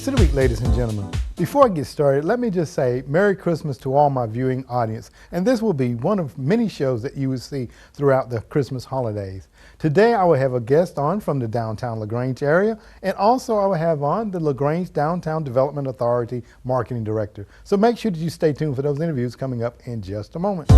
City Week, ladies and gentlemen. Before I get started, let me just say Merry Christmas to all my viewing audience. And this will be one of many shows that you will see throughout the Christmas holidays. Today I will have a guest on from the downtown LaGrange area, and also I will have on the LaGrange Downtown Development Authority Marketing Director. So make sure that you stay tuned for those interviews coming up in just a moment.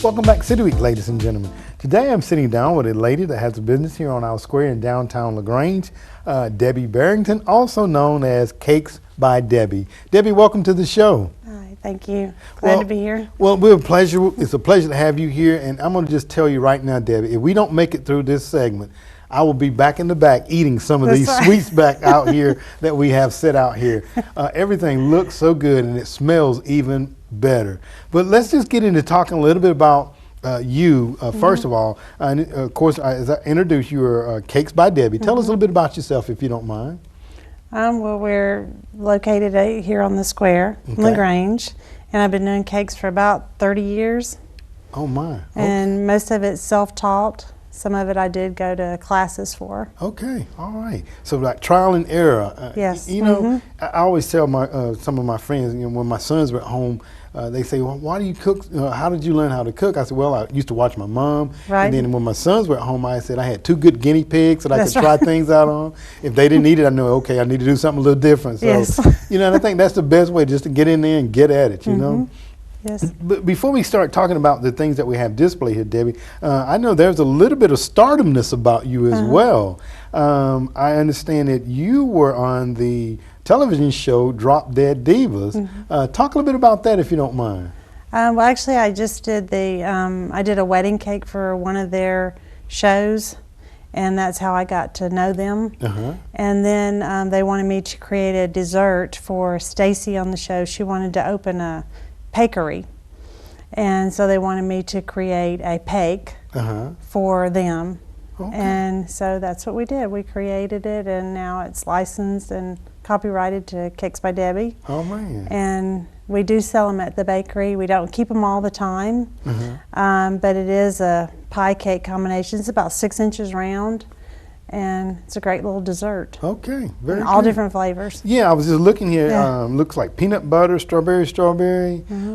Welcome back to City Week, ladies and gentlemen. Today I'm sitting down with a lady that has a business here on our square in downtown LaGrange, Debbie Barrington, also known as Cakes by Debbie. Debbie, welcome to the show. Hi, thank you. Glad to be here. Well, it's a pleasure to have you here, and I'm going to just tell you right now, Debbie, if we don't make it through this segment, I will be back in the back eating some of these sweets back out here that we have set out here. Everything looks so good and it smells even better. But let's just get into talking a little bit about you, first of all. Of course, as I introduced you, are Cakes by Debbie. Tell us a little bit about yourself, if you don't mind. Well, we're located here on the square, in LaGrange, and I've been doing cakes for about 30 years. Oh my. Okay. And most of it's self-taught. Some of it I did go to classes for. Okay, all right. So like trial and error. Yes. You know, I always tell my some of my friends, you know, when my sons were at home, they say, well, why do you cook? How did you learn how to cook? I said, well, I used to watch my mom. Right. And then when my sons were at home, I said I had two good guinea pigs that I could try things out on. If they didn't eat it, I knew, okay, I need to do something a little different. So, yes. You know, and I think that's the best way, just to get in there and get at it, you know. Yes. But before we start talking about the things that we have displayed here, Debbie, I know there's a little bit of stardomness about you as well. I understand that you were on the television show Drop Dead Divas. Talk a little bit about that, if you don't mind. Well, actually, I just did I did a wedding cake for one of their shows, and that's how I got to know them. And then they wanted me to create a dessert for Stacy on the show. She wanted to open a bakery, and so they wanted me to create a cake for them. And so that's what we did. We created it, and now it's licensed and copyrighted to Cakes by Debbie. Oh man. And we do sell them at the bakery. We don't keep them all the time, but it is a pie cake combination. It's about 6 inches round, and it's a great little dessert. Okay, very good. All different flavors. Yeah, I was just looking here. Looks like peanut butter, strawberry.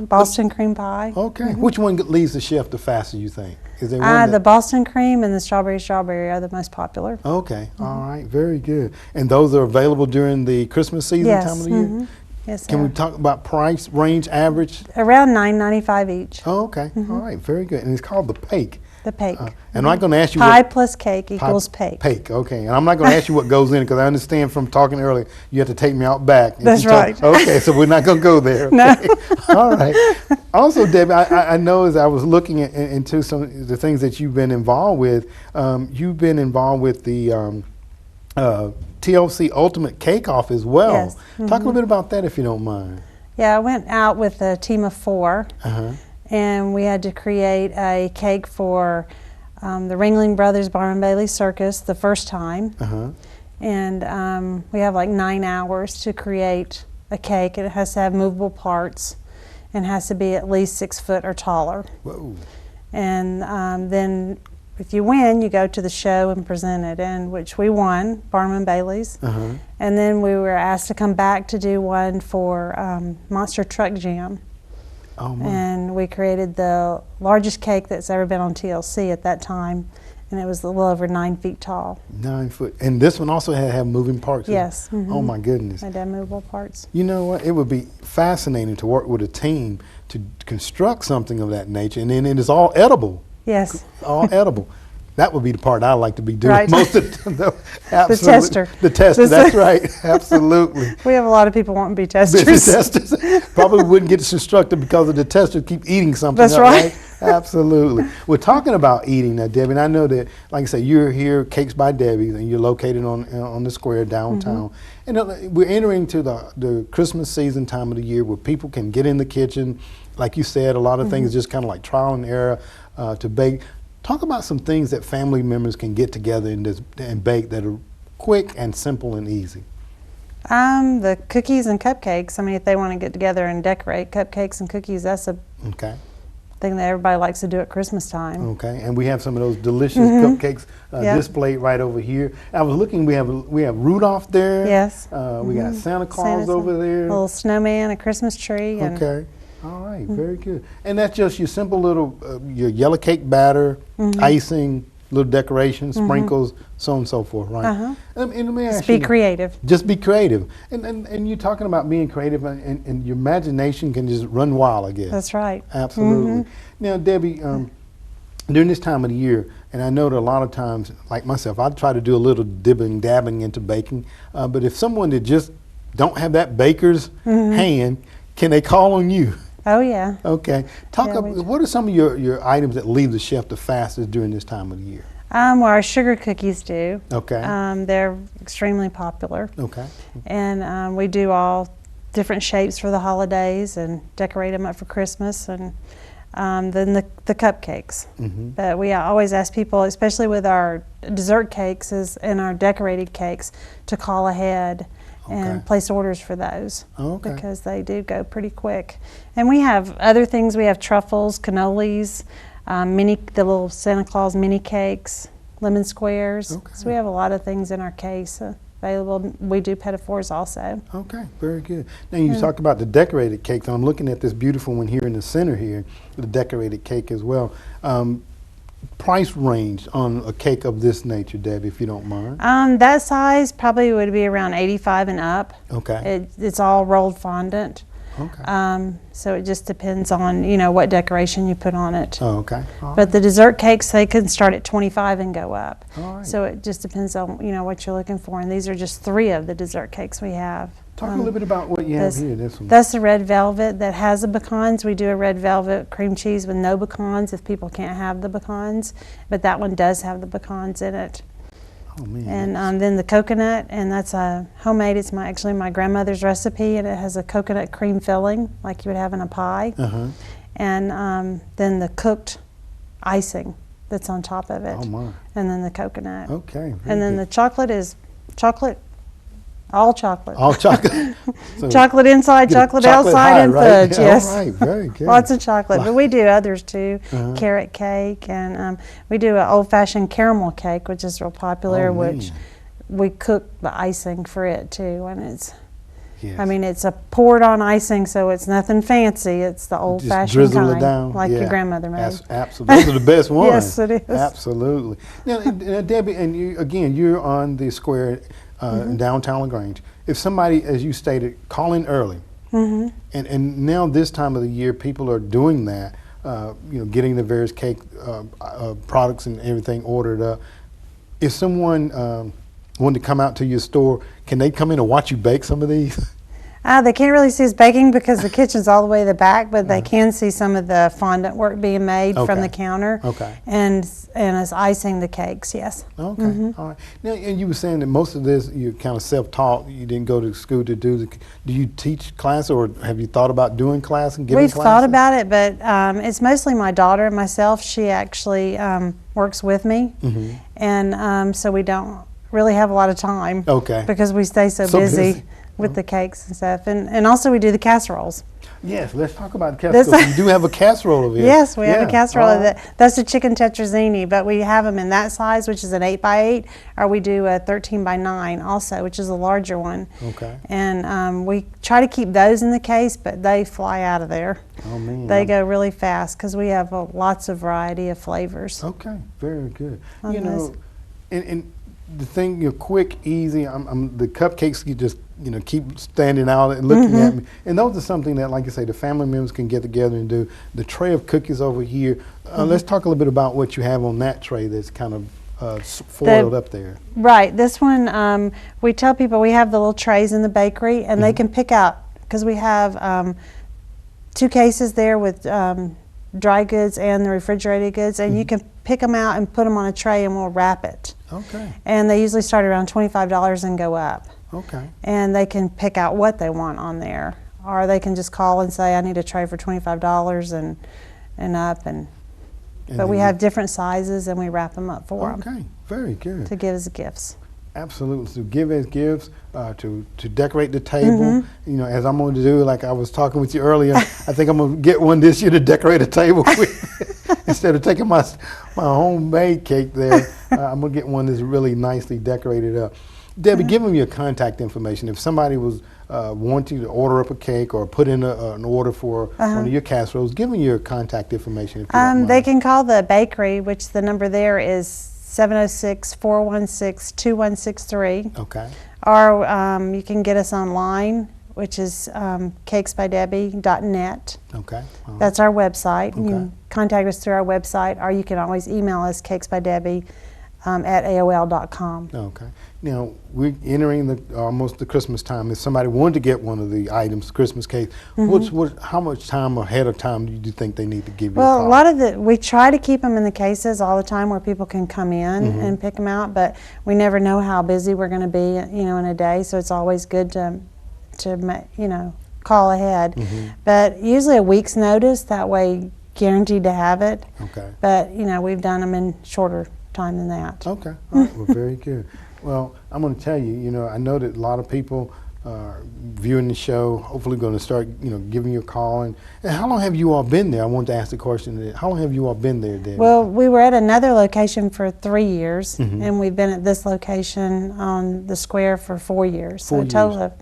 Boston cream pie. Okay. Which one leaves the shelf the fastest, you think? Is there one the Boston cream and the strawberry are the most popular. Okay. All right. Very good. And those are available during the Christmas season time of the year? Yes. Can we talk about price range, average? Around $9.95 each. Oh, okay. All right. Very good. And it's called the Pake. The Pake. And I'm not going to ask you pie plus cake equals Pake. Pake, okay. And I'm not going to ask you what goes in it, because I understand from talking earlier you have to take me out back. That's right. Okay, so we're not going to go there. Okay. No. All right. Also, Debbie, I know as I was looking into some of the things that you've been involved with, you've been involved with the TLC Ultimate Cake Off as well. Yes. Talk a little bit about that, if you don't mind. Yeah, I went out with a team of 4. And we had to create a cake for the Ringling Brothers Barnum Bailey Circus the first time. And we have like 9 hours to create a cake. It has to have movable parts and has to be at least 6 foot or taller. Whoa. And then if you win, you go to the show and present it, and which we won, Barnum Bailey's. And then we were asked to come back to do one for Monster Truck Jam. Oh, my. And we created the largest cake that's ever been on TLC at that time, and it was a little over 9 feet tall. 9 foot. And this one also had have moving parts. Yes. Oh my goodness. It had movable parts. You know what? It would be fascinating to work with a team to construct something of that nature, and then it is all edible. Yes. All edible. That would be the part I like to be doing Right. most of the time. Though. The Absolutely. tester. The tester, that's right. Absolutely. We have a lot of people wanting to be testers. The testers probably wouldn't get constructed because of the testers keep eating something That's up, right. Absolutely. We're talking about eating now, Debbie, and I know that, like I said, you're here, Cakes by Debbie's, and you're located on the square downtown. And we're entering to the Christmas season time of the year where people can get in the kitchen. Like you said, a lot of things just kind of like trial and error to bake. Talk about some things that family members can get together and bake that are quick and simple and easy. The cookies and cupcakes. I mean, if they want to get together and decorate cupcakes and cookies, that's a Okay. thing that everybody likes to do at Christmas time. Okay, and we have some of those delicious cupcakes Yep. displayed right over here. I was looking. We have Rudolph there. Yes. We got Santa Claus Santa's over there. A little snowman, a Christmas tree. And Okay. All right. Very good. And that's just your simple little your yellow cake batter, icing, little decorations, sprinkles, so on and so forth. Right. And let me ask Just be you, creative. just be creative. And you're talking about being creative, and your imagination can just run wild, I guess. That's right. Absolutely. Now, Debbie, during this time of the year, and I know that a lot of times, like myself, I try to do a little dabbing into baking. But if someone that just don't have that baker's hand, can they call on you? Oh, yeah. Okay. Yeah, What are some of your items that leave the shelf the fastest during this time of the year? Well, our sugar cookies do. Okay. They're extremely popular. Okay. And we do all different shapes for the holidays and decorate them up for Christmas. And then the cupcakes. But we always ask people, especially with our dessert cakes and our decorated cakes, to call ahead and place orders for those. Okay. Because they do go pretty quick. And we have other things. We have truffles, cannolis, the little Santa Claus mini cakes, lemon squares. Okay. So we have a lot of things in our case available. We do petit-fours also. Okay, very good. Now you talked about the decorated cakes. I'm looking at this beautiful one here in the center here, the decorated cake as well. Price range on a cake of this nature, Debbie, if you don't mind. That size probably would be around 85 and up. Okay. It's all rolled fondant. Okay. So it just depends on, what decoration you put on it. Oh, okay. All right. But the dessert cakes, they can start at 25 and go up. All right. So it just depends on, what you're looking for. And these are just 3 of the dessert cakes we have. Talk a little bit about what you have this- here. This one. That's the red velvet that has the pecans. We do a red velvet cream cheese with no pecans if people can't have the pecans. But that one does have the pecans in it. Oh man. And then the coconut, and that's a homemade. It's actually my grandmother's recipe, and it has a coconut cream filling like you would have in a pie. And then the cooked icing that's on top of it. Oh my. And then the coconut. Okay. And then the chocolate is all chocolate. all chocolate. So Chocolate inside, get a chocolate chocolate outside, high, and right? fudge. Yeah, Yes. All right. Very good. Lots of chocolate, but we do others too. Uh-huh. Carrot cake, and we do an old-fashioned caramel cake, which is real popular. Oh, which man. we cook the icing for it too, and it's. Yes. I mean, it's a poured on icing, so it's nothing fancy. It's the old-fashioned drizzle it kind, down. like Yeah. your grandmother made. Absolutely. Those are the best ones. Yes, it is. Absolutely. Now, Debbie, and you're on the square in downtown LaGrange. If somebody, as you stated, call in early, and now this time of the year, people are doing that, getting the various cake products and everything ordered up. If someone wanted to come out to your store, can they come in and watch you bake some of these? They can't really see us baking because the kitchen's all the way to the back, but they can see some of the fondant work being made from the counter. Okay. And us icing the cakes, yes. Okay, all right. Now, and you were saying that most of this you're kind of self-taught. You didn't go to school to do Do you teach class, or have you thought about doing class and giving We've classes? thought about it, but it's mostly my daughter and myself. She actually works with me, and so we don't really have a lot of time. Okay. Because we stay so busy. with the cakes and stuff. And also we do the casseroles. Yes, let's talk about casseroles. You do have a casserole of it. Yes, we have a casserole of right. it. That's a chicken tetrazzini, but we have them in that size, which is an 8x8, or we do a 13x9 also, which is a larger one. Okay. And we try to keep those in the case, but they fly out of there. Oh, man. They go really fast because we have lots of variety of flavors. Okay, very good. On You know, those. and the thing, you're quick, easy. The cupcakes, you just, you know, keep standing out and looking at me. And those are something that, like you say, the family members can get together and do. The tray of cookies over here. Let's talk a little bit about what you have on that tray that's kind of foiled up there. Right. This one, we tell people we have the little trays in the bakery, and they can pick out, because we have 2 cases there with dry goods and the refrigerated goods, and you can pick them out and put them on a tray, and we'll wrap it. Okay. And they usually start around $25 and go up. Okay. And they can pick out what they want on there, or they can just call and say, I need a tray for $25 and up. But we have different sizes, and we wrap them up for them. Okay, very good. To give as gifts. Absolutely, to give as gifts, to decorate the table. You know, as I'm going to do, like I was talking with you earlier, I think I'm going to get one this year to decorate a table with. Instead of taking my homemade cake there, I'm going to get one that's really nicely decorated up. Debbie, give them your contact information. If somebody was wanting to order up a cake or put in an order for one of your casseroles, give them your contact information if you don't mind. They can call the bakery, which the number there is 706-416-2163. Okay. Or you can get us online, which is cakesbydebbie.net. Okay. That's our website. You Okay. can contact us through our website, or you can always email us, cakesbydebbie at AOL.com. Okay. Now, we're entering almost the Christmas time. If somebody wanted to get one of the items, Christmas cake, how much time ahead of time do you think they need to give you a Well, call? a lot of we try to keep them in the cases all the time where people can come in and pick them out, but we never know how busy we're going to be, you know, in a day, so it's always good to you know, call ahead. But usually a week's notice, that way guaranteed to have it. Okay. But, you know, we've done them in shorter time than that. Okay. All right. Well, very good. Well, I'm going to tell you, you know, I know that a lot of people are viewing the show, hopefully going to start, you know, giving you a call. And how long have you all been there? I wanted to ask the question. How long have you all been there, Debbie? Well, we were at another location for 3 years, and we've been at this location on the square for 4 years. So a total of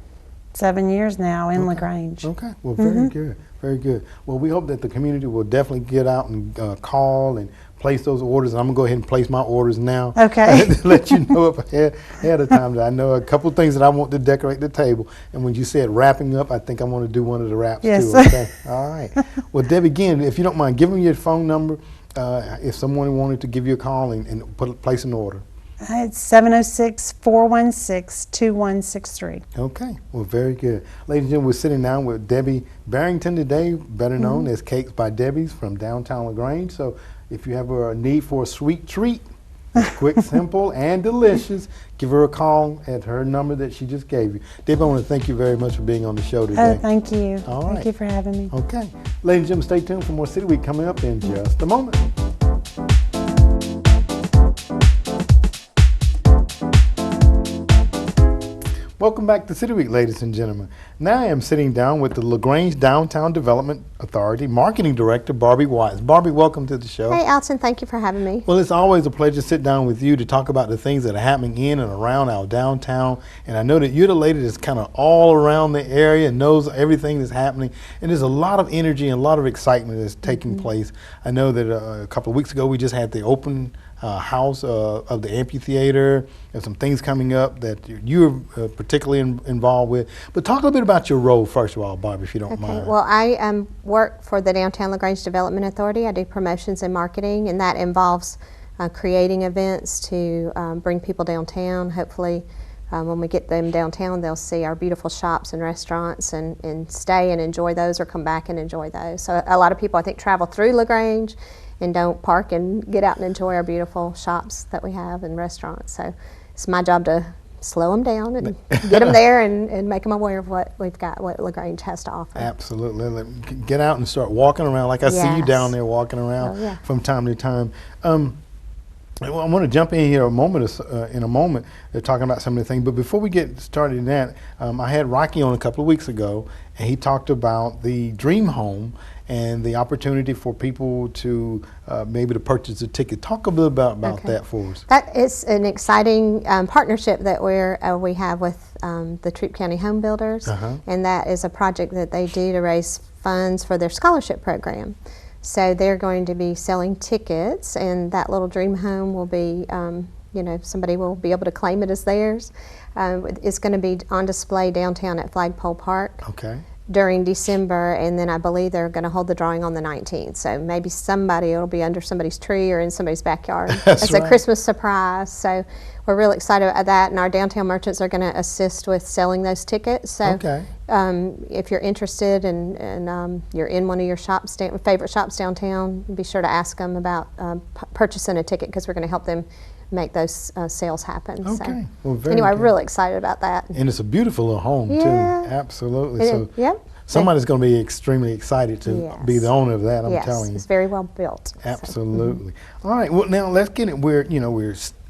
7 years now in LaGrange. Okay. Well, very good. Very good. Well, we hope that the community will definitely get out and call and place those orders. And I'm going to go ahead and place my orders now. Okay. To let you know up ahead of time. That I know a couple of things that I want to decorate the table. And when you said wrapping up, I think I want to do one of the wraps Yes. too. Okay. All right. Well, Debbie, again, if you don't mind, give me your phone number if someone wanted to give you a call and place an order. It's 706-416-2163. Okay, well, very good. Ladies and gentlemen, we're sitting down with Debbie Barrington today, better known as Cakes by Debbie's from downtown LaGrange. So if you have a need for a sweet treat, it's quick, simple, and delicious, give her a call at her number that she just gave you. Debbie, I want to thank you very much for being on the show today. Oh, thank you. All Thank right. you for having me. Okay. Ladies and gentlemen, stay tuned for more City Week coming up in just a moment. Welcome back to City Week, ladies and gentlemen. Now I am sitting down with the LaGrange Downtown Development Authority Marketing Director, Barbie Watts. Barbie, welcome to the show. Hey, Alton, thank you for having me. Well, it's always a pleasure to sit down with you to talk about the things that are happening in and around our downtown. And I know that you're the lady that's kind of all around the area and knows everything that's happening. And there's a lot of energy and a lot of excitement that's taking place. I know that a couple of weeks ago we just had the open house of the amphitheater. There's some things coming up that you're particularly involved with. But talk a little bit about your role, first of all, Barbie, if you don't mind. Well, I work for the Downtown LaGrange Development Authority. I do promotions and marketing, and that involves creating events to bring people downtown. Hopefully, when we get them downtown, they'll see our beautiful shops and restaurants and stay and enjoy those, or come back and enjoy those. So a lot of people, I think, travel through LaGrange and don't park and get out and enjoy our beautiful shops that we have and restaurants. So it's my job to slow them down and get them there and make them aware of what we've got, what LaGrange has to offer. Absolutely. Get out and start walking around like I see you Yes. down there walking around Oh, yeah. from time to time. Well, I want to jump in here in a moment. They're talking about some of the things, but before we get started in that, I had Rocky on a couple of weeks ago, and he talked about the dream home and the opportunity for people to maybe to purchase a ticket. Talk a little about that for us. That is an exciting partnership that we have with the Troup County Home Builders, and that is a project that they do to raise funds for their scholarship program. So they're going to be selling tickets, and that little dream home will be, somebody will be able to claim it as theirs. It's going to be on display downtown at Flagpole Park. Okay. During December, and then I believe they're going to hold the drawing on the 19th. So maybe it'll be under somebody's tree or in somebody's backyard. That's It's right. a Christmas surprise. So we're really excited about that, and our downtown merchants are going to assist with selling those tickets. So Okay. if you're interested and you're in one of your favorite shops downtown, be sure to ask them about purchasing a ticket, because we're going to help them make those sales happen. Okay. So Well, very anyway, good. I'm really excited about that. And it's a beautiful little home Yeah. too. Absolutely. And yep. Somebody's going to be extremely excited to Yes. be the owner of that. I'm Yes, telling you. it's very well built. So. Absolutely. All right. Well, now let's get it. We're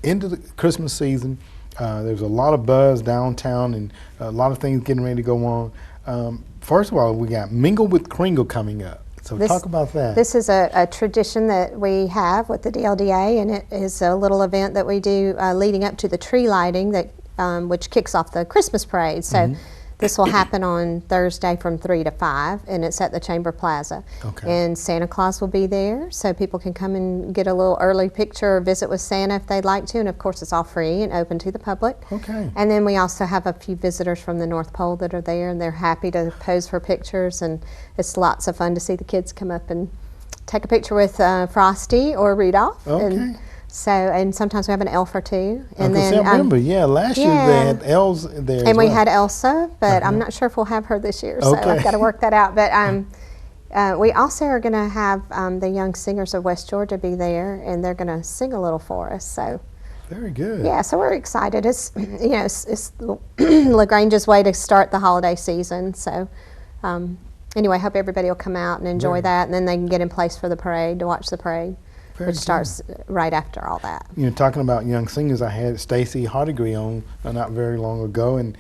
into the Christmas season. There's a lot of buzz downtown and a lot of things getting ready to go on. First of all, we got Mingle with Kringle coming up. So talk about that. This is a tradition that we have with the DLDA, and it is a little event that we do leading up to the tree lighting that which kicks off the Christmas parade. So this will happen on Thursday from 3 to 5, and it's at the Chamber Plaza. Okay. And Santa Claus will be there, so people can come and get a little early picture or visit with Santa if they'd like to. And of course, it's all free and open to the public. Okay. And then we also have a few visitors from the North Pole that are there, and they're happy to pose for pictures. And it's lots of fun to see the kids come up and take a picture with Frosty or Rudolph. Okay. And sometimes we have an elf or two. And I remember, last year they had elves there as and we well. had Elsa, but I'm not sure if we'll have her this year, so Okay. I've got to work that out. But we also are going to have the young singers of West Georgia be there, and they're going to sing a little for us. So Very good. yeah, so we're excited. It's it's LaGrange's way to start the holiday season. So anyway, I hope everybody will come out and enjoy that, and then they can get in place for the parade to watch the parade, Very which good. starts right after all that. Talking about young singers, I had Stacy Hardigree on not very long ago, and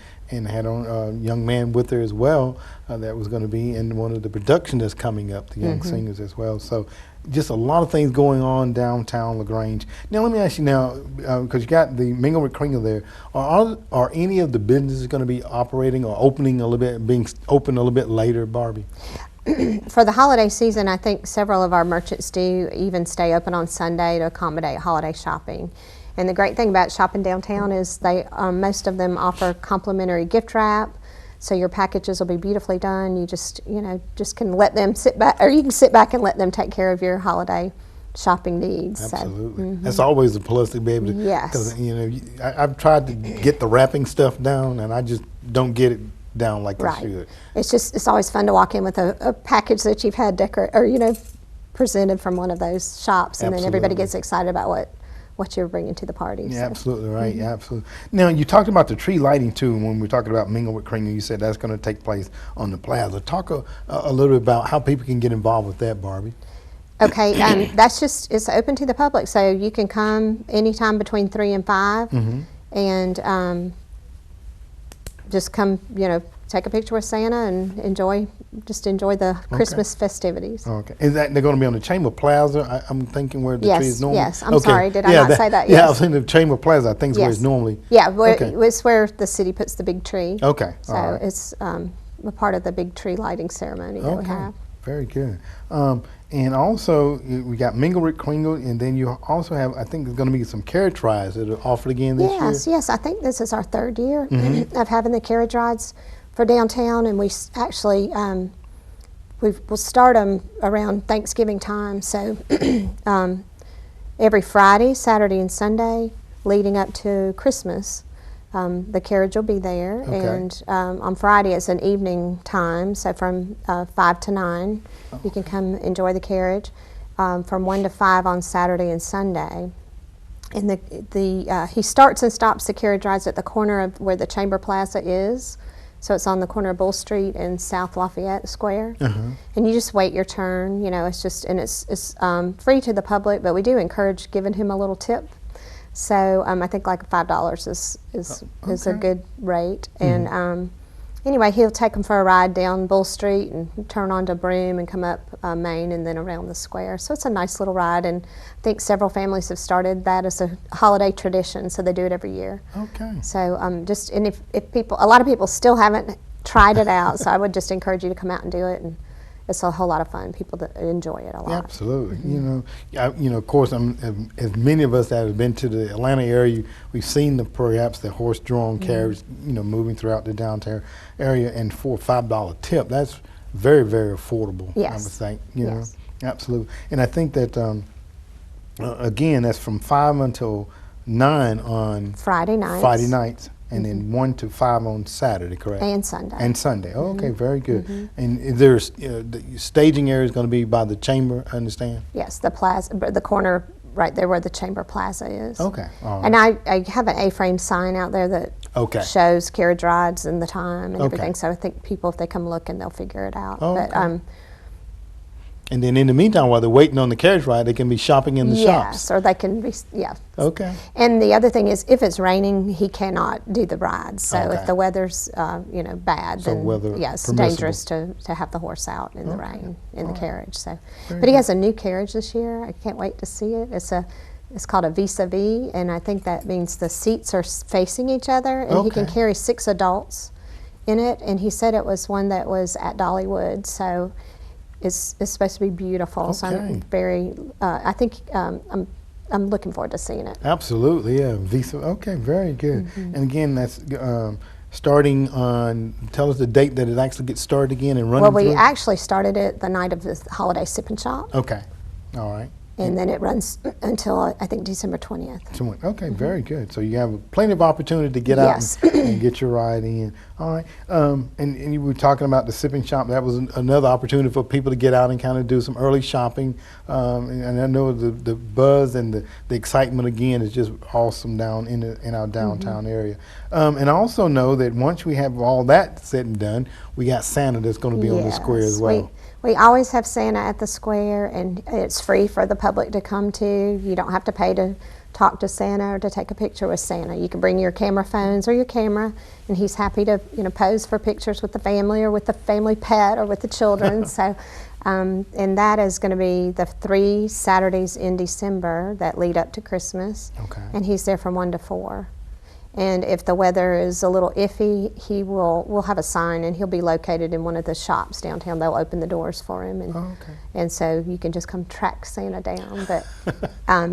had on a young man with her as well that was going to be in one of the production that's coming up, the young singers as well. So just a lot of things going on downtown LaGrange. Now let me ask you now, because you got the Mingle with Kringle there, are any of the businesses going to be operating or opening a little bit, being open a little bit later, Barbie? For the holiday season, I think several of our merchants do even stay open on Sunday to accommodate holiday shopping. And the great thing about shopping downtown is they most of them offer complimentary gift wrap, so your packages will be beautifully done. You just can let them sit back, or you can sit back and let them take care of your holiday shopping needs. Absolutely. That's always a plus to be able to. Yes. Because I've tried to get the wrapping stuff down, and I just don't get it down like I Right. should. It's always fun to walk in with a package that you've had presented from one of those shops, and then everybody Absolutely. gets excited about what you're bringing to the party. Yeah, so. absolutely right. Absolutely. Now you talked about the tree lighting too. When we're talking about Mingle with Kringle, you said that's going to take place on the plaza. Talk a little bit about how people can get involved with that, Barbie. Okay, it's open to the public, so you can come anytime between 3 and 5, and just come, take a picture with Santa and enjoy the Christmas festivities. Okay. Is that they're going to be on the Chamber Plaza? I'm thinking where the tree is normally. Yes. I'm sorry. Did I not say that? Yeah, Yes. I was in the Chamber Plaza. I think is where it's Yes. normally. Yeah, Okay. it's where the city puts the big tree. Okay. So All right. it's a part of the big tree lighting ceremony that we Okay. have. Very good. And also, we got Mingle with Kringle, and then you also have, I think there's going to be some carriage rides that are offered again this year. Yes. I think this is our third year of having the carriage rides for downtown, and we actually we'll start them around Thanksgiving time. So every Friday, Saturday, and Sunday leading up to Christmas, the carriage will be there. Okay. And on Friday it's an evening time, so from 5 to 9 you can come enjoy the carriage. From 1 to 5 on Saturday and Sunday. And he starts and stops the carriage rides at the corner of where the Chamber Plaza is. So it's on the corner of Bull Street and South Lafayette Square. And you just wait your turn, you know, it's just, and it's free to the public, but we do encourage giving him a little tip. So I think like $5 is a good rate. And anyway, he'll take them for a ride down Bull Street and turn onto Broome and come up Main and then around the square. So it's a nice little ride, and I think several families have started that as a holiday tradition, so they do it every year. Okay. So just, and if people, a lot of people still haven't tried it out, so I would just encourage you to come out and do it, and it's a whole lot of fun. People that enjoy it a lot. Absolutely. You know, of course, as many of us that have been to the Atlanta area, we've seen perhaps the horse-drawn carriage, you know, moving throughout the downtown area, and for a $5 tip, that's very, very affordable. Yes. I would think. You know, absolutely. And I think that again, that's from 5 until 9 on Friday nights. And then 1 to 5 on Saturday, correct? And Sunday. And Sunday. Oh, okay, very good. And is there the staging area is going to be by the chamber? I understand. Yes, the plaza, the corner right there where the Chamber Plaza is. Okay. All right. And I have an A-frame sign out there that shows carriage rides and the time and everything. So I think people, if they come looking, they'll figure it out. Oh, but and then in the meantime, while they're waiting on the carriage ride, they can be shopping in the shops. Yes, or they can be, Okay. And the other thing is, if it's raining, he cannot do the rides. So Okay. if the weather's, bad, So then weather it's permissible. dangerous to have the horse out in the rain in the carriage. So, Very but he good. has a new carriage this year. I can't wait to see it. It's called a vis-a-vis, and I think that means the seats are facing each other, and he can Okay. carry 6 adults in it. And he said it was one that was at Dollywood, so it's supposed to be beautiful. So Okay. I'm very, I think I'm looking forward to seeing it. Absolutely, yeah. Visa. Okay, very good. And again, that's starting on. Tell us the date that it actually gets started again and running. Well, we through? actually started it the night of the holiday sip and shop, Okay. All right. and then it runs until I think December 20th. Okay, very good. So you have plenty of opportunity to get out Yes. and get your ride in. All right. And you were talking about the sipping shop. That was another opportunity for people to get out and kind of do some early shopping. And I know the buzz and the excitement again is just awesome down in our downtown area. And I also know that once we have all that said and done, we got Santa that's going to be on the square as well. We always have Santa at the square, and it's free for the public to come to. You don't have to pay to talk to Santa or to take a picture with Santa. You can bring your camera phones or your camera, and he's happy to pose for pictures with the family or with the family pet or with the children. So, and that is going to be the 3 Saturdays in December that lead up to Christmas. Okay. And he's there from 1 to 4. And if the weather is a little iffy, we'll have a sign, and he'll be located in one of the shops downtown. They'll open the doors for him, and so you can just come track Santa down. But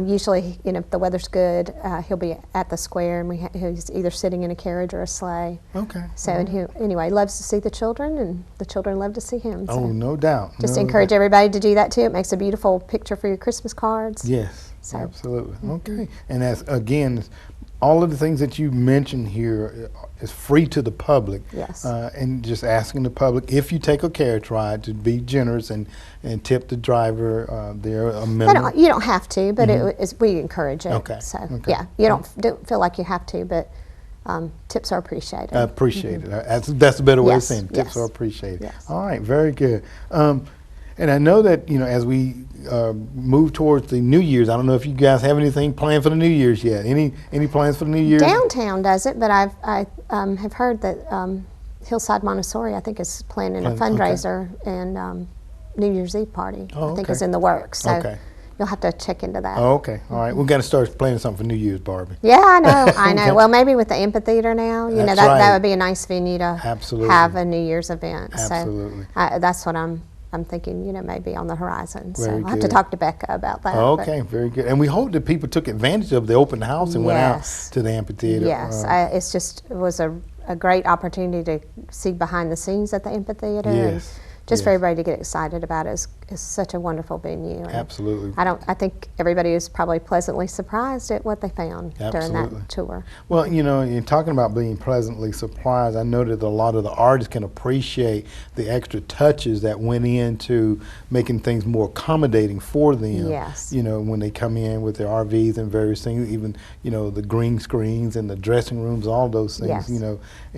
usually, if the weather's good, he'll be at the square, and he's either sitting in a carriage or a sleigh. Okay. So and he loves to see the children, and the children love to see him. So Oh, no doubt. just no encourage doubt. everybody to do that too. It makes a beautiful picture for your Christmas cards. Yes, So- absolutely. Okay. And that's, again, all of the things that you mentioned here is free to the public. Yes. And just asking the public, if you take a carriage ride, to be generous and tip the driver there a minimum. You don't have to, but we encourage it. Okay, So okay. yeah, you don't feel like you have to, but tips are appreciated. I appreciate it. That's a better way of Yes, saying it. Tips yes. are appreciated. Yes. All right, very good. And I know that, as we move towards the New Year's, I don't know if you guys have anything planned for the New Year's yet. Any plans for the New Year's? Downtown does it, but I have heard that Hillside Montessori, I think, is planning a Okay. fundraiser and New Year's Eve party. Oh, I think okay. is in the works. So Okay. you'll have to check into that. Oh, okay. All right. We've got to start planning something for New Year's, Barbie. Yeah, I know. I know. Okay. Well, maybe with the amphitheater now, That's that right. would be a nice venue to Absolutely. have a New Year's event. Absolutely. So that's what I'm thinking. Maybe on the horizon. So Very I'll have to good. talk to Becca about that. Oh, but- okay, very good. And we hope that people took advantage of the open house and went out Yes. to the amphitheater. Yes, it was a great opportunity to see behind the scenes at the amphitheater Yes. and just Yes. for everybody to get excited about it is such a wonderful venue. And Absolutely. I think everybody was probably pleasantly surprised at what they found during Absolutely. that tour. Well, you know, in talking about being pleasantly surprised, I know that a lot of the artists can appreciate the extra touches that went into making things more accommodating for them. Yes. You know, when they come in with their RVs and various things, even, you know, the green screens and the dressing rooms, all those things. Yes. You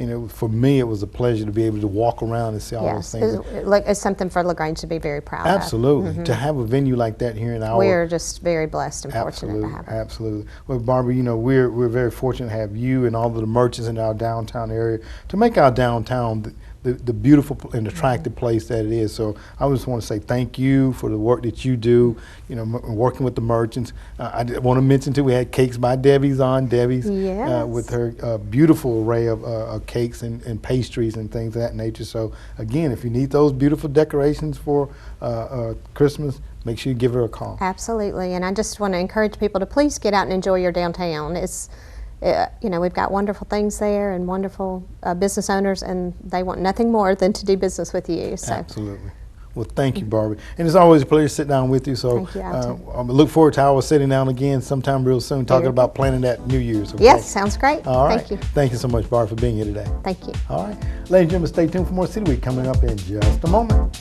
know, for me, it was a pleasure to be able to walk around and see all Yes, those things. it's something for LaGrange to be very proud Absolutely. To have a venue like that here in our We're just very blessed and fortunate Absolutely, to have it. absolutely. Well, Barbara, you know, we're very fortunate to have you and all of the merchants in our downtown area to make our downtown the beautiful and attractive place that it is. So I just want to say thank you for the work that you do, you know, working with the merchants. I want to mention too, we had Cakes by Debbie's on, Yes. with her beautiful array of cakes and pastries and things of that nature. So again, if you need those beautiful decorations for Christmas, make sure you give her a call. Absolutely, and I just want to encourage people to please get out and enjoy your downtown. It's, you know, we've got wonderful things there and wonderful business owners, and they want nothing more than to do business with you. So. Absolutely. Well, thank you, Barbie. And it's always a pleasure to sit down with you. So Thank you, Alton. I look forward to our sitting down again sometime real soon, talking Very about planning that New Year's. Okay? Yes, sounds great. All right. Thank you. Thank you so much, Barbie, for being here today. Thank you. All right. Ladies and gentlemen, stay tuned for more City Week coming up in just a moment.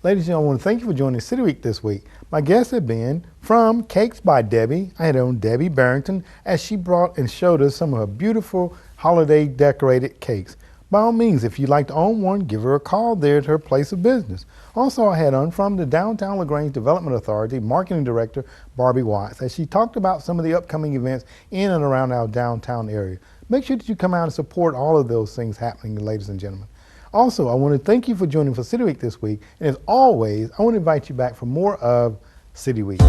Ladies and gentlemen, I want to thank you for joining City Week this week. My guests have been from Cakes by Debbie. I had on Debbie Barrington as she brought and showed us some of her beautiful holiday decorated cakes. By all means, if you'd like to own one, give her a call there at her place of business. Also, I had on from the Downtown LaGrange Development Authority Marketing Director Barbie Watts as she talked about some of the upcoming events in and around our downtown area. Make sure that you come out and support all of those things happening, ladies and gentlemen. Also, I want to thank you for joining for City Week this week. And as always, I want to invite you back for more of City Week.